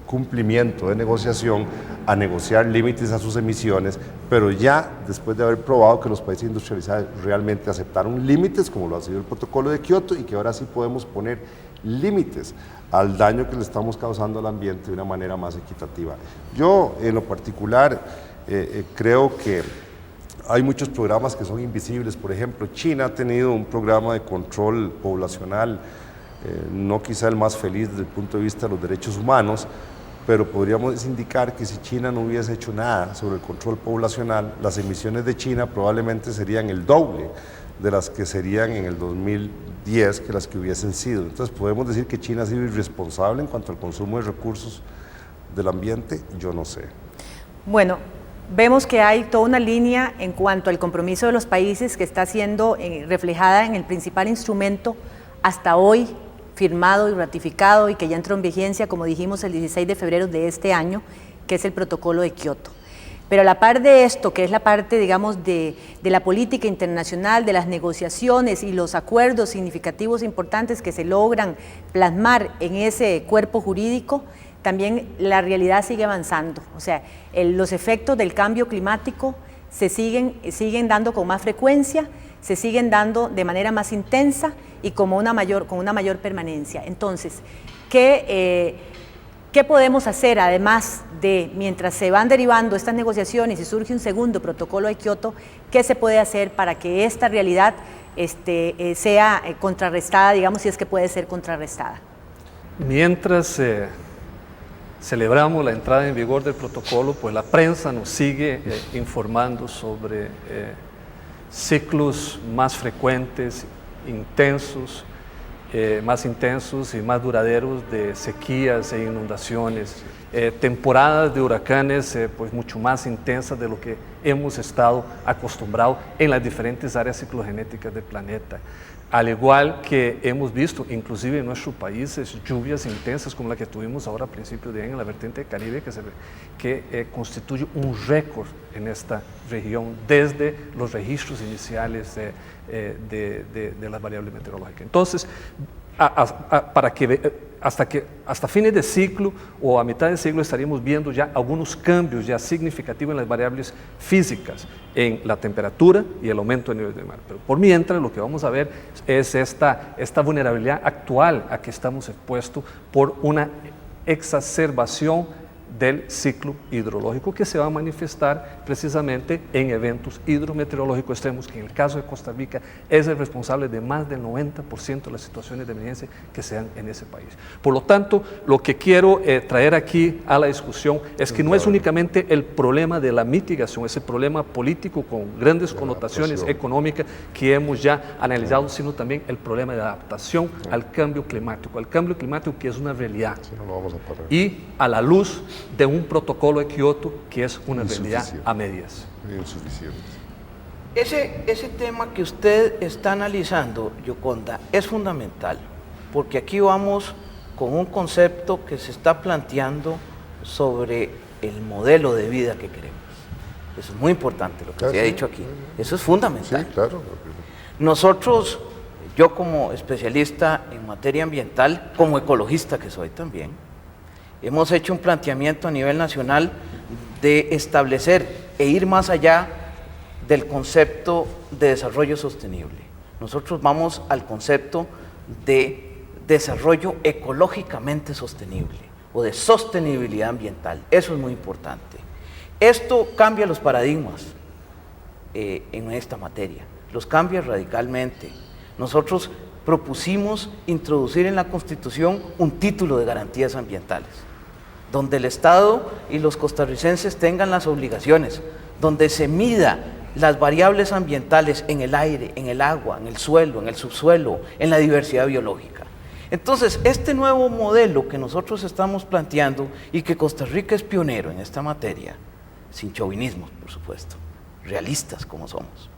cumplimiento de negociación, a negociar límites a sus emisiones, pero ya después de haber probado que los países industrializados realmente aceptaron límites, como lo ha sido el protocolo de Kioto, y que ahora sí podemos poner límites al daño que le estamos causando al ambiente de una manera más equitativa. Yo, en lo particular, creo que hay muchos programas que son invisibles. Por ejemplo, China ha tenido un programa de control poblacional, no quizá el más feliz desde el punto de vista de los derechos humanos, pero podríamos indicar que si China no hubiese hecho nada sobre el control poblacional, las emisiones de China probablemente serían el doble de las que serían en el 2010 que las que hubiesen sido. Entonces, ¿podemos decir que China ha sido irresponsable en cuanto al consumo de recursos del ambiente? Yo no sé. Bueno, vemos que hay toda una línea en cuanto al compromiso de los países que está siendo reflejada en el principal instrumento hasta hoy firmado y ratificado y que ya entró en vigencia, como dijimos, el 16 de febrero de este año, que es el protocolo de Kioto. Pero a la par de esto, que es la parte, digamos, de la política internacional, de las negociaciones y los acuerdos significativos importantes que se logran plasmar en ese cuerpo jurídico, también la realidad sigue avanzando. O sea, los efectos del cambio climático se siguen dando con más frecuencia, se siguen dando de manera más intensa y con una mayor permanencia. Entonces, ¿qué podemos hacer además de, mientras se van derivando estas negociaciones y surge un segundo protocolo de Kioto, qué se puede hacer para que esta realidad sea contrarrestada, digamos, si es que puede ser contrarrestada? Mientras celebramos la entrada en vigor del protocolo, pues la prensa nos sigue informando sobre ciclos más frecuentes, más intensos y más duraderos de sequías e inundaciones, temporadas de huracanes pues mucho más intensas de lo que hemos estado acostumbrados en las diferentes áreas ciclogenéticas del planeta. Al igual que hemos visto, inclusive en nuestros países, lluvias intensas como la que tuvimos ahora a principios de año en la vertiente del Caribe, que constituye un récord en esta región desde los registros iniciales de las variables meteorológicas. Entonces, hasta fines de ciclo o a mitad de siglo estaríamos viendo ya algunos cambios ya significativos en las variables físicas, en la temperatura y el aumento del nivel del mar. Pero por mientras lo que vamos a ver es esta vulnerabilidad actual a que estamos expuestos por una exacerbación del ciclo hidrológico que se va a manifestar precisamente en eventos hidrometeorológicos extremos, que en el caso de Costa Rica es el responsable de más del 90% de las situaciones de emergencia que se dan en ese país. Por lo tanto, lo que quiero traer aquí a la discusión es que no es únicamente el problema de la mitigación, es el problema político con grandes connotaciones económicas que hemos ya analizado, sino también el problema de adaptación al cambio climático que es una realidad. Sí, no lo vamos a parar. Y a la luz de un protocolo de Kioto que es una realidad a medias. Insuficiente. Ese tema que usted está analizando, Yoconda, es fundamental, porque aquí vamos con un concepto que se está planteando sobre el modelo de vida que queremos. Eso es muy importante lo que se ha dicho aquí. Eso es fundamental. Sí, claro. Nosotros, yo como especialista en materia ambiental, como ecologista que soy también, hemos hecho un planteamiento a nivel nacional de establecer e ir más allá del concepto de desarrollo sostenible. Nosotros vamos al concepto de desarrollo ecológicamente sostenible o de sostenibilidad ambiental. Eso es muy importante. Esto cambia los paradigmas en esta materia, los cambia radicalmente. Nosotros propusimos introducir en la Constitución un título de garantías ambientales, donde el Estado y los costarricenses tengan las obligaciones, donde se mida las variables ambientales en el aire, en el agua, en el suelo, en el subsuelo, en la diversidad biológica. Entonces, este nuevo modelo que nosotros estamos planteando y que Costa Rica es pionero en esta materia, sin chauvinismos, por supuesto, realistas como somos,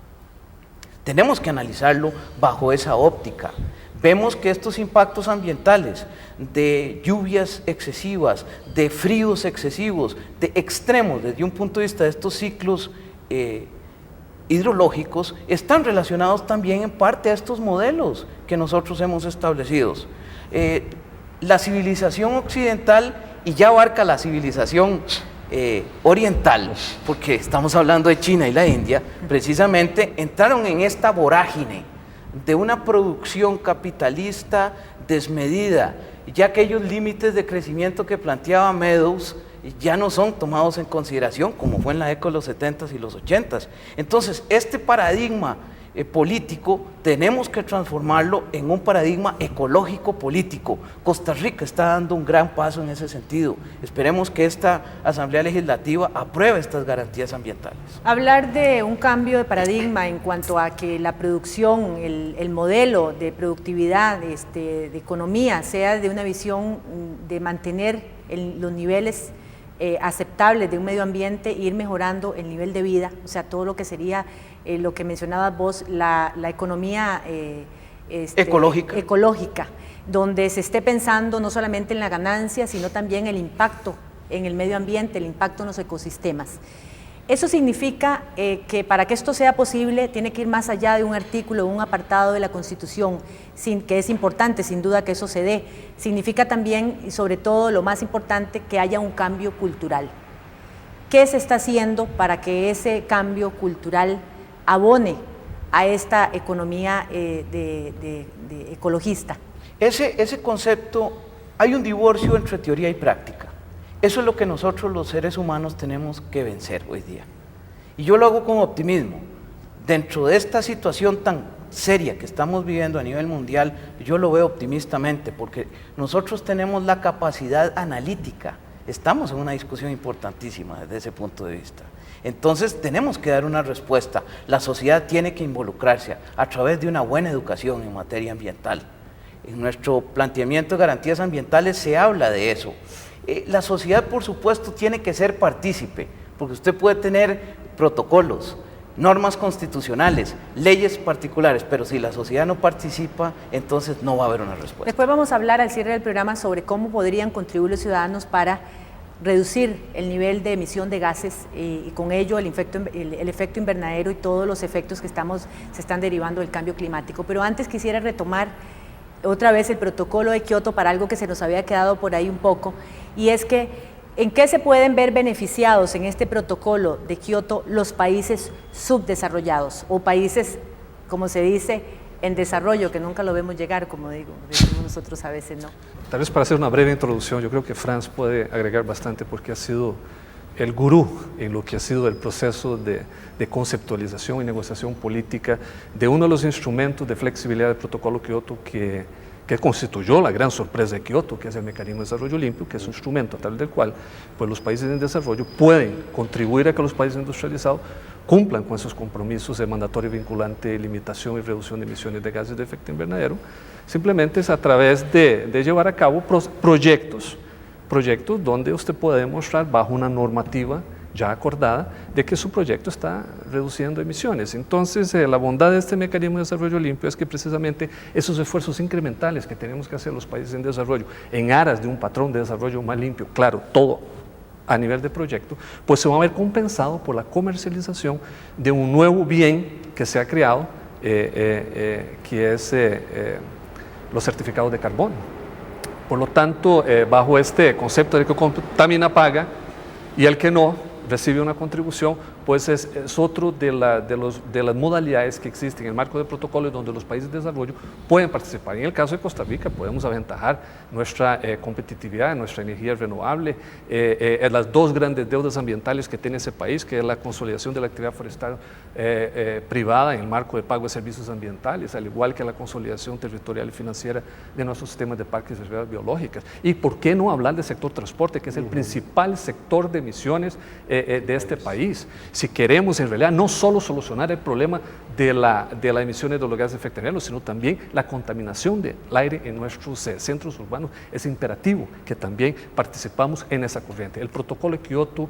tenemos que analizarlo bajo esa óptica. Vemos que estos impactos ambientales de lluvias excesivas, de fríos excesivos, de extremos desde un punto de vista de estos ciclos hidrológicos, están relacionados también en parte a estos modelos que nosotros hemos establecido. La civilización occidental, y ya abarca la civilización oriental, porque estamos hablando de China y la India, precisamente entraron en esta vorágine de una producción capitalista desmedida. Ya aquellos límites de crecimiento que planteaba Meadows ya no son tomados en consideración, como fue en la década de los 70s y los 80s. Entonces, este paradigma político tenemos que transformarlo en un paradigma ecológico político. Costa Rica está dando un gran paso en ese sentido. Esperemos que esta Asamblea Legislativa apruebe estas garantías ambientales. Hablar de un cambio de paradigma en cuanto a que la producción, el modelo de productividad, de economía, sea de una visión de mantener los niveles aceptables de un medio ambiente e ir mejorando el nivel de vida, o sea, todo lo que sería lo que mencionabas vos, la economía ecológica, donde se esté pensando no solamente en la ganancia, sino también el impacto en el medio ambiente, el impacto en los ecosistemas. Eso significa que para que esto sea posible tiene que ir más allá de un artículo, un apartado de la Constitución, que es importante, sin duda que eso se dé. Significa también, y sobre todo lo más importante, que haya un cambio cultural. ¿Qué se está haciendo para que ese cambio cultural abone a esta economía ecologista? Ese concepto, hay un divorcio entre teoría y práctica. Eso es lo que nosotros los seres humanos tenemos que vencer hoy día. Y yo lo hago con optimismo. Dentro de esta situación tan seria que estamos viviendo a nivel mundial, yo lo veo optimistamente, porque nosotros tenemos la capacidad analítica. Estamos en una discusión importantísima desde ese punto de vista. Entonces tenemos que dar una respuesta. La sociedad tiene que involucrarse a través de una buena educación en materia ambiental. En nuestro planteamiento de garantías ambientales se habla de eso. La sociedad, por supuesto, tiene que ser partícipe, porque usted puede tener protocolos, normas constitucionales, leyes particulares, pero si la sociedad no participa, entonces no va a haber una respuesta. Después vamos a hablar al cierre del programa sobre cómo podrían contribuir los ciudadanos para reducir el nivel de emisión de gases y con ello el efecto invernadero y todos los efectos que se están derivando del cambio climático. Pero antes quisiera retomar otra vez el protocolo de Kioto para algo que se nos había quedado por ahí un poco, y es que ¿en qué se pueden ver beneficiados en este protocolo de Kioto los países subdesarrollados o países, como se dice, en desarrollo, que nunca lo vemos llegar, como decimos nosotros a veces, ¿no? Tal vez para hacer una breve introducción, yo creo que Franz puede agregar bastante porque ha sido el gurú en lo que ha sido el proceso de conceptualización y negociación política de uno de los instrumentos de flexibilidad del protocolo Kioto que constituyó la gran sorpresa de Kioto, que es el mecanismo de desarrollo limpio, que es un instrumento a través del cual pues, los países en desarrollo pueden contribuir a que los países industrializados cumplan con esos compromisos de mandatorio vinculante, limitación y reducción de emisiones de gases de efecto invernadero. Simplemente es a través de llevar a cabo proyectos donde usted puede demostrar bajo una normativa ya acordada de que su proyecto está reduciendo emisiones. Entonces, la bondad de este mecanismo de desarrollo limpio es que precisamente esos esfuerzos incrementales que tenemos que hacer los países en desarrollo en aras de un patrón de desarrollo más limpio, claro, todo a nivel de proyecto, pues se va a ver compensado por la comercialización de un nuevo bien que se ha creado, que es los certificados de carbono. Por lo tanto, bajo este concepto de que contamina paga y el que no recibe una contribución, pues es otro de las modalidades que existen en el marco del protocolo y donde los países de desarrollo pueden participar. En el caso de Costa Rica podemos aventajar nuestra competitividad, nuestra energía renovable, las dos grandes deudas ambientales que tiene ese país, que es la consolidación de la actividad forestal privada en el marco de pago de servicios ambientales, al igual que la consolidación territorial y financiera de nuestros sistemas de parques y reservas biológicas. Y por qué no hablar del sector transporte, que es el principal sector de emisiones de este país. Si queremos en realidad no solo solucionar el problema de las emisiones de los gases de efecto invernadero, sino también la contaminación del aire en nuestros centros urbanos, es imperativo que también participamos en esa corriente. El protocolo de Kioto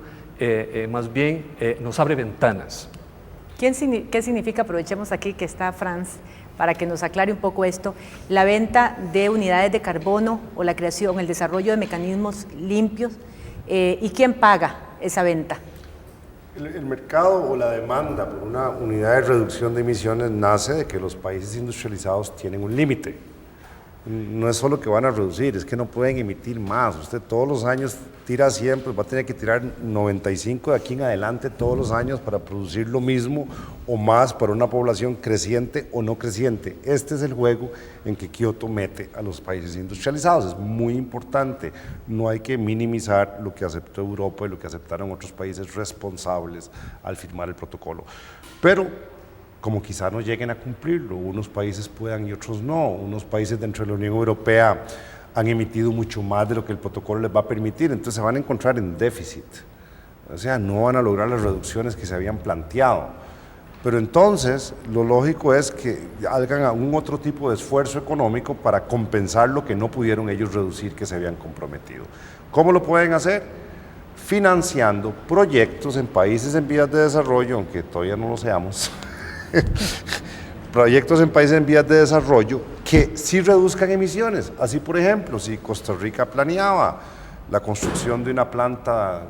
más bien nos abre ventanas. ¿Qué significa, aprovechemos aquí que está Franz, para que nos aclare un poco esto, la venta de unidades de carbono o la creación, el desarrollo de mecanismos limpios, y quién paga esa venta? El mercado o la demanda por una unidad de reducción de emisiones nace de que los países industrializados tienen un límite. No es solo que van a reducir, es que no pueden emitir más. Usted todos los años tira 100, pues va a tener que tirar 95 de aquí en adelante todos los años para producir lo mismo o más para una población creciente o no creciente. Este es el juego en que Kioto mete a los países industrializados. Es muy importante. No hay que minimizar lo que aceptó Europa y lo que aceptaron otros países responsables al firmar el protocolo. Pero como quizá no lleguen a cumplirlo, unos países puedan y otros no. Unos países dentro de la Unión Europea han emitido mucho más de lo que el protocolo les va a permitir, entonces se van a encontrar en déficit, o sea, no van a lograr las reducciones que se habían planteado. Pero entonces lo lógico es que hagan algún otro tipo de esfuerzo económico para compensar lo que no pudieron ellos reducir que se habían comprometido. ¿Cómo lo pueden hacer? Financiando proyectos en países en vías de desarrollo, aunque todavía no lo seamos, proyectos en países en vías de desarrollo que sí reduzcan emisiones. Así, por ejemplo, si Costa Rica planeaba la construcción de una planta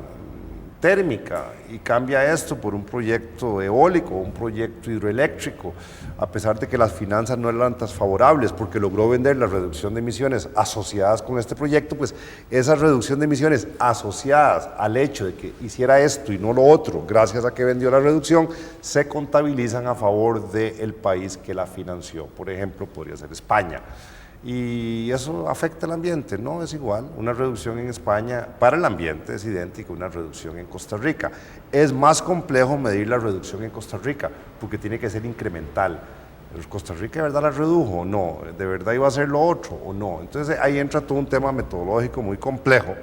térmica y cambia esto por un proyecto eólico, un proyecto hidroeléctrico, a pesar de que las finanzas no eran tan favorables porque logró vender la reducción de emisiones asociadas con este proyecto, pues esa reducción de emisiones asociadas al hecho de que hiciera esto y no lo otro, gracias a que vendió la reducción, se contabilizan a favor del país que la financió. Por ejemplo, podría ser España. Y eso afecta al ambiente, no es igual. Una reducción en España para el ambiente es idéntica a una reducción en Costa Rica. Es más complejo medir la reducción en Costa Rica porque tiene que ser incremental. ¿Costa Rica de verdad la redujo o no? ¿De verdad iba a hacer lo otro o no? Entonces ahí entra todo un tema metodológico muy complejo,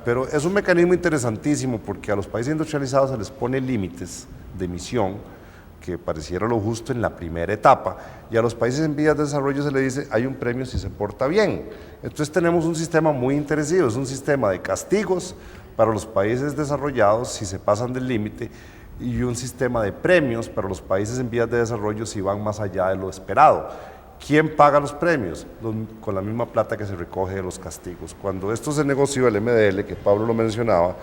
pero es un mecanismo interesantísimo porque a los países industrializados se les pone límites de emisión que pareciera lo justo en la primera etapa, y a los países en vías de desarrollo se le dice hay un premio si se porta bien. Entonces tenemos un sistema muy interesante, es un sistema de castigos para los países desarrollados si se pasan del límite y un sistema de premios para los países en vías de desarrollo si van más allá de lo esperado. ¿Quién paga los premios? Con la misma plata que se recoge de los castigos. Cuando esto se negoció el MDL, que Pablo lo mencionaba,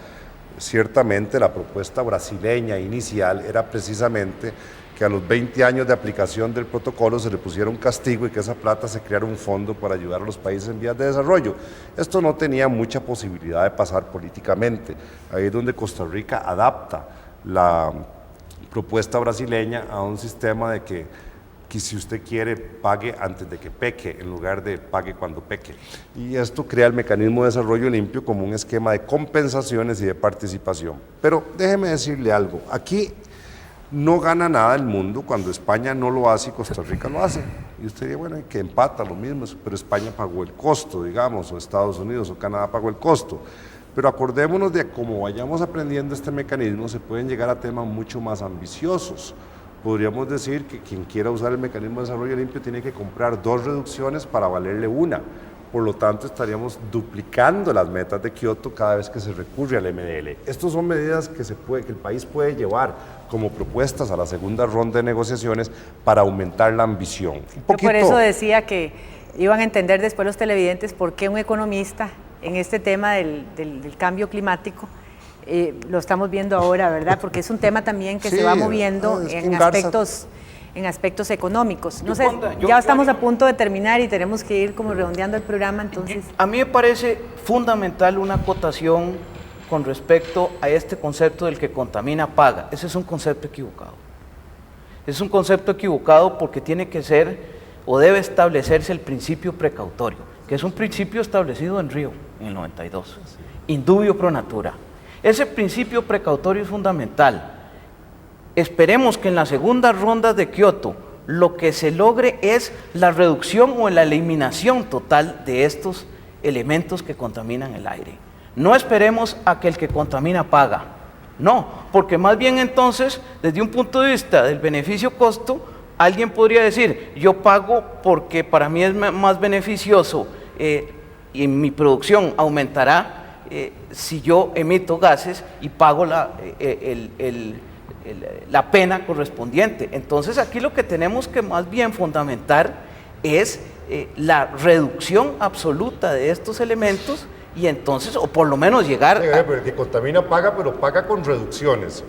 ciertamente la propuesta brasileña inicial era precisamente que a los 20 años de aplicación del protocolo se le pusiera un castigo y que esa plata se creara un fondo para ayudar a los países en vías de desarrollo. Esto no tenía mucha posibilidad de pasar políticamente. Ahí es donde Costa Rica adapta la propuesta brasileña a un sistema de que si usted quiere, pague antes de que peque, en lugar de pague cuando peque. Y esto crea el mecanismo de desarrollo limpio como un esquema de compensaciones y de participación. Pero déjeme decirle algo, aquí no gana nada el mundo cuando España no lo hace y Costa Rica lo hace. Y usted diría, bueno, que empata lo mismo, pero España pagó el costo, digamos, o Estados Unidos o Canadá pagó el costo. Pero acordémonos de cómo vayamos aprendiendo este mecanismo, se pueden llegar a temas mucho más ambiciosos. Podríamos decir que quien quiera usar el mecanismo de desarrollo limpio tiene que comprar 2 reducciones para valerle una. Por lo tanto, estaríamos duplicando las metas de Kioto cada vez que se recurre al MDL. Estas son medidas que el país puede llevar como propuestas a la segunda ronda de negociaciones para aumentar la ambición. Yo por eso decía que iban a entender después los televidentes por qué un economista en este tema del cambio climático lo estamos viendo ahora, ¿verdad? Porque es un tema también que se va moviendo en aspectos económicos. No sé, ya estamos a punto de terminar y tenemos que ir como redondeando el programa, entonces... A mí me parece fundamental una acotación con respecto a este concepto del que contamina paga. Ese es un concepto equivocado. Es un concepto equivocado porque tiene que ser o debe establecerse el principio precautorio, que es un principio establecido en Río en el 92, indubio pro natura. Ese principio precautorio es fundamental. Esperemos que en la segunda ronda de Kioto lo que se logre es la reducción o la eliminación total de estos elementos que contaminan el aire. No esperemos a que el que contamina paga. No, porque más bien entonces, desde un punto de vista del beneficio-costo, alguien podría decir, yo pago porque para mí es más beneficioso y mi producción aumentará si yo emito gases y pago la pena correspondiente. Entonces aquí lo que tenemos que más bien fundamentar es la reducción absoluta de estos elementos y entonces, o por lo menos llegar pero el que contamina paga, pero paga con reducciones.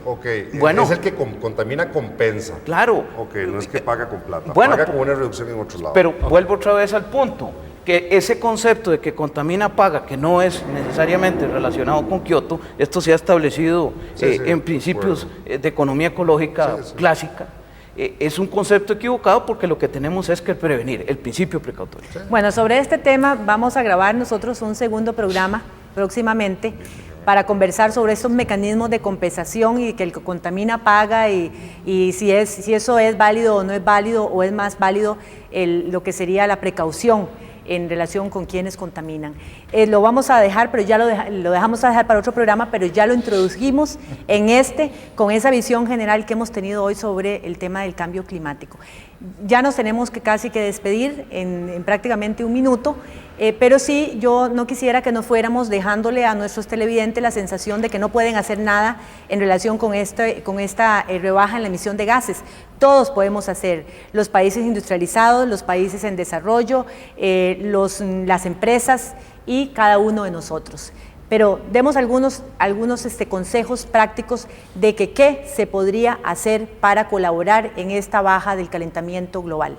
Bueno, es el que contamina compensa. Claro. No es que paga con plata, bueno, paga con una reducción en otros lados. Pero vuelvo otra vez al punto, que ese concepto de que contamina paga, que no es necesariamente relacionado con Kioto, esto se ha establecido en principios de economía ecológica clásica, es un concepto equivocado porque lo que tenemos es que prevenir, el principio precautorio. Bueno, sobre este tema vamos a grabar nosotros un segundo programa próximamente para conversar sobre estos mecanismos de compensación y que el que contamina paga y si eso es válido o no es válido o es más válido lo que sería la precaución en relación con quienes contaminan. Lo vamos a dejar, pero ya lo dejamos a dejar para otro programa, pero ya lo introdujimos con esa visión general que hemos tenido hoy sobre el tema del cambio climático. Ya nos tenemos casi que despedir en prácticamente un minuto, pero sí, yo no quisiera que nos fuéramos dejándole a nuestros televidentes la sensación de que no pueden hacer nada en relación con esta rebaja en la emisión de gases. Todos podemos hacer, los países industrializados, los países en desarrollo, las empresas y cada uno de nosotros. Pero demos algunos consejos prácticos de qué se podría hacer para colaborar en esta baja del calentamiento global.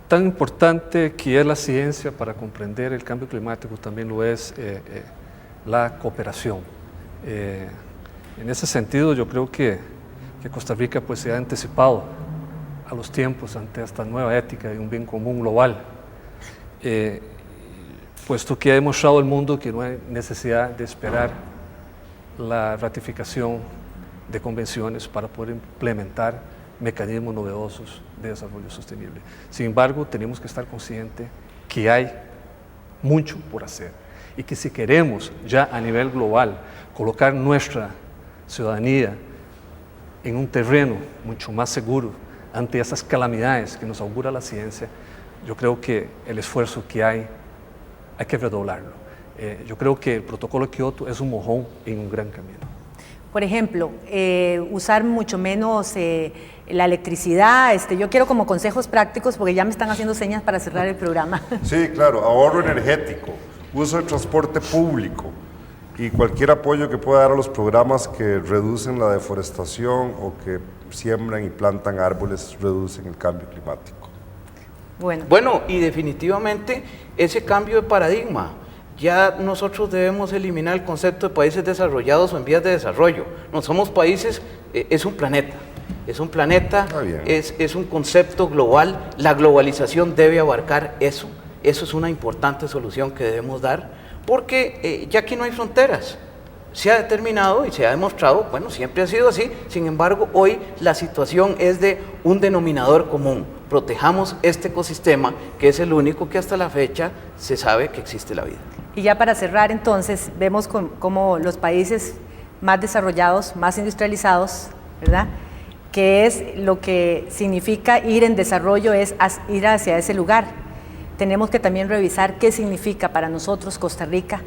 Tan importante que es la ciencia para comprender el cambio climático, también lo es la cooperación. En ese sentido, yo creo que Costa Rica pues, se ha anticipado a los tiempos ante esta nueva ética de un bien común global, puesto que ha demostrado al mundo que no hay necesidad de esperar la ratificación de convenciones para poder implementar mecanismos novedosos de desarrollo sostenible. Sin embargo, tenemos que estar conscientes que hay mucho por hacer y que si queremos ya a nivel global colocar nuestra ciudadanía en un terreno mucho más seguro ante esas calamidades que nos augura la ciencia, yo creo que el esfuerzo que hay que redoblarlo. Yo creo que el protocolo de Kioto es un mojón en un gran camino. Por ejemplo, usar mucho menos la electricidad. Yo quiero como consejos prácticos porque ya me están haciendo señas para cerrar el programa. Sí, claro, ahorro energético, uso de transporte público, y cualquier apoyo que pueda dar a los programas que reducen la deforestación o que siembran y plantan árboles reducen el cambio climático. Bueno, y definitivamente ese cambio de paradigma, ya nosotros debemos eliminar el concepto de países desarrollados o en vías de desarrollo. No somos países, es un planeta. Es un planeta, es un concepto global, la globalización debe abarcar eso. Eso es una importante solución que debemos dar, porque ya aquí no hay fronteras. Se ha determinado y se ha demostrado, bueno, siempre ha sido así, sin embargo, hoy la situación es de un denominador común. Protejamos este ecosistema, que es el único que hasta la fecha se sabe que existe la vida. Y ya para cerrar, entonces, vemos cómo los países más desarrollados, más industrializados, ¿verdad?, que es lo que significa ir en desarrollo, es ir hacia ese lugar. Tenemos que también revisar qué significa para nosotros, Costa Rica,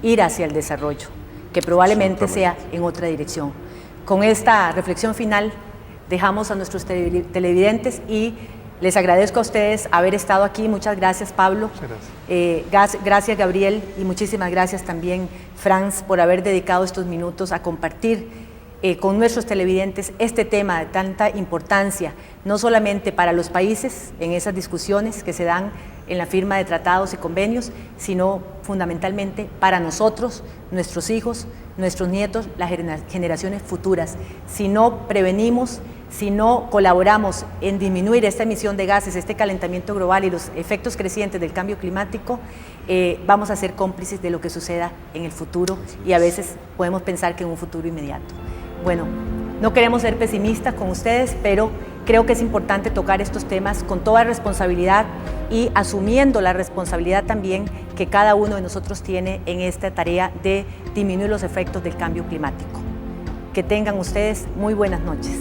ir hacia el desarrollo, que probablemente sea en otra dirección. Con esta reflexión final, dejamos a nuestros televidentes y les agradezco a ustedes haber estado aquí. Muchas gracias, Pablo. Gracias, Gabriel, y muchísimas gracias también, Franz, por haber dedicado estos minutos a compartir con nuestros televidentes este tema de tanta importancia, no solamente para los países en esas discusiones que se dan en la firma de tratados y convenios, sino fundamentalmente para nosotros, nuestros hijos, nuestros nietos, las generaciones futuras. Si no prevenimos, si no colaboramos en disminuir esta emisión de gases, este calentamiento global y los efectos crecientes del cambio climático, vamos a ser cómplices de lo que suceda en el futuro, y a veces podemos pensar que en un futuro inmediato. Bueno, no queremos ser pesimistas con ustedes, pero creo que es importante tocar estos temas con toda responsabilidad y asumiendo la responsabilidad también que cada uno de nosotros tiene en esta tarea de disminuir los efectos del cambio climático. Que tengan ustedes muy buenas noches.